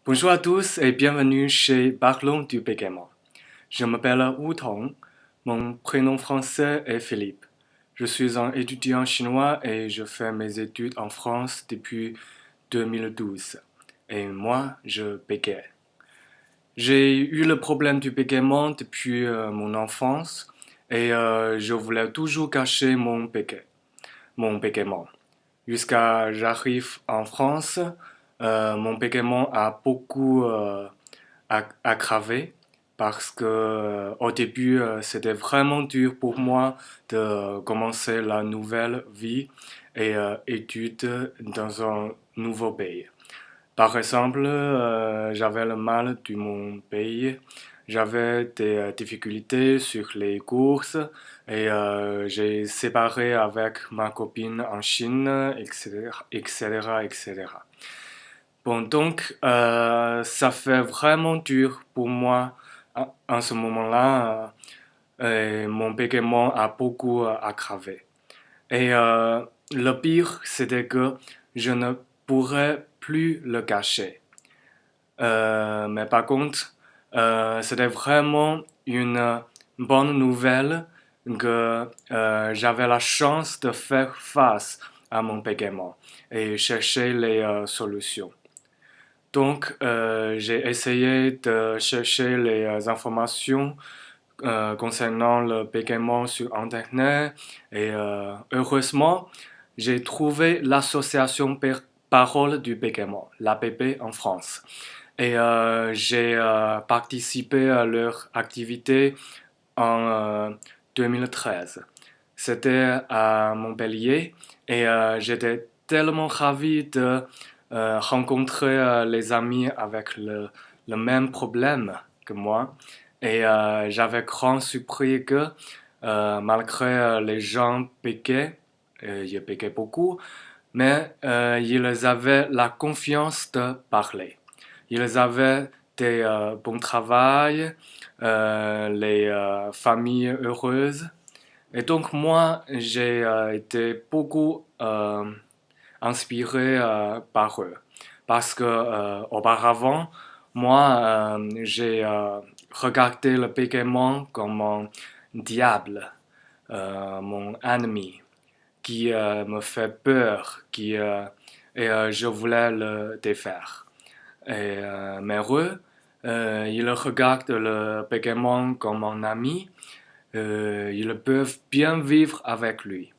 Bonjour à tous et bienvenue chez Parlons du bégaiement. Je m'appelle Wu Tong. Mon prénom français est Philippe. Je suis un étudiant chinois et je fais mes études en France depuis 2012. Et moi, je bégaye. J'ai eu le problème du bégaiement depuis mon enfance et je voulais toujours cacher mon bégaiement. Jusqu'à j'arrive en France, mon bégaiement a beaucoup aggravé parce que au début c'était vraiment dur pour moi de commencer la nouvelle vie et études dans un nouveau pays. Par exemple, j'avais le mal de mon pays, j'avais des difficultés sur les courses et j'ai séparé avec ma copine en Chine, etc., etc., etc. Bon, donc, ça fait vraiment dur pour moi en ce moment-là. Et mon bégaiement a beaucoup aggravé. Et le pire, c'était que je ne pourrais plus le cacher. Mais par contre, c'était vraiment une bonne nouvelle que j'avais la chance de faire face à mon bégaiement et chercher les solutions. Donc, j'ai essayé de chercher les informations concernant le bégaiement sur Internet et heureusement, j'ai trouvé l'association Parole du bégaiement, l'APB en France. Et j'ai participé à leur activité en 2013. C'était à Montpellier et j'étais tellement ravi de rencontrer les amis avec le même problème que moi. Et j'avais grand surpris que malgré les gens péquaient, ils péquaient beaucoup, mais ils avaient la confiance de parler. Ils avaient des bons travail, les familles heureuses. Et donc moi, j'ai été beaucoup inspiré par eux. Parce que auparavant, moi, j'ai regardé le bégaiement comme un diable, mon ennemi, qui me fait peur, et je voulais le défaire. Et, mais eux, ils regardent le bégaiement comme un ami, ils peuvent bien vivre avec lui.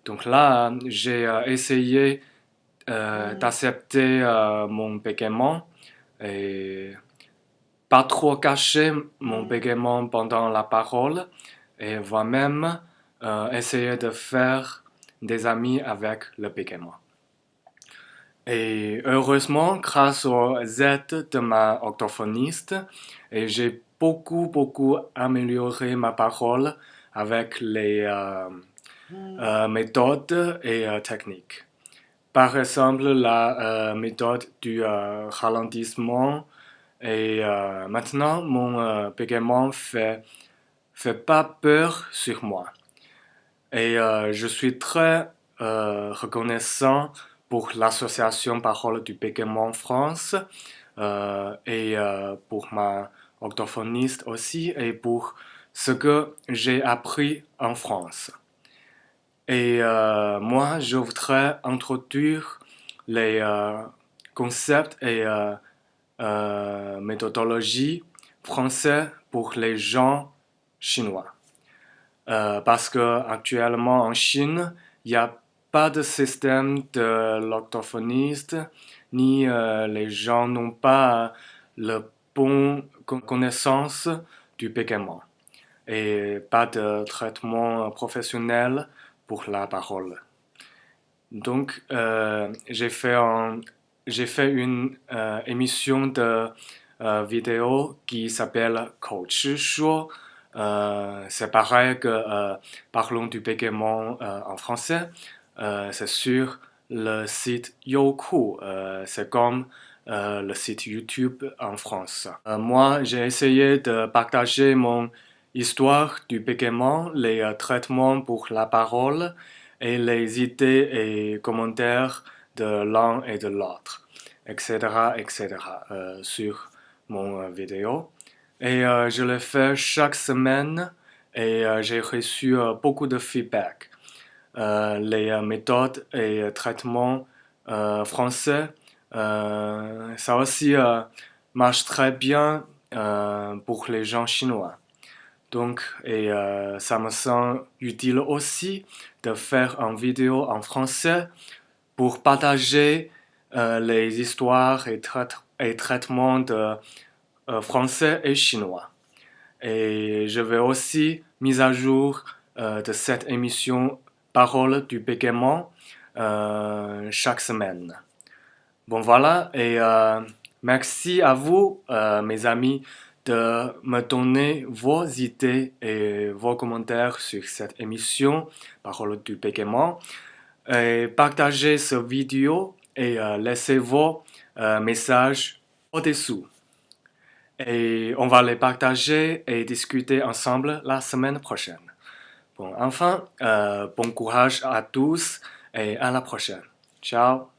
Donc là, j'ai essayé d'accepter mon bégaiement et pas trop cacher mon bégaiement pendant la parole et moi-même essayer de faire des amis avec le bégaiement. Et heureusement, grâce aux aides de ma orthophoniste, et j'ai beaucoup amélioré ma parole avec les méthodes et techniques. Par exemple, la méthode du ralentissement. Et maintenant, mon bégaiement fait pas peur sur moi. Et je suis très reconnaissant pour l'association Parole du bégaiement France et pour ma orthophoniste aussi et pour ce que j'ai appris en France. Et moi, je voudrais introduire les concepts et méthodologies français pour les gens chinois. Parce que actuellement en Chine, il n'y a pas de système de l'orthophoniste, ni les gens n'ont pas le bon connaissance du bégaiement et pas de traitement professionnel pour la parole. Donc, j'ai fait une émission de vidéo qui s'appelle Coach Show. C'est pareil que Parlons du bégaiement en français. C'est sur le site Youku. C'est comme le site YouTube en France. Moi, j'ai essayé de partager mon histoire du bégaiement, les traitements pour la parole et les idées et commentaires de l'un et de l'autre. etc., etc. Sur mon vidéo. Et je le fais chaque semaine et j'ai reçu beaucoup de feedback. Les méthodes et traitements français, ça aussi marche très bien pour les gens chinois. Donc, ça me semble utile aussi de faire une vidéo en français pour partager les histoires et traitements de français et chinois. Et je vais aussi mise à jour de cette émission Parole du bégaiement chaque semaine. Bon voilà, et merci à vous, mes amis, de me donner vos idées et vos commentaires sur cette émission Parole du bégaiement. Et partagez cette vidéo et laissez vos messages au-dessous. Et on va les partager et discuter ensemble la semaine prochaine. Bon, enfin, bon courage à tous et à la prochaine. Ciao.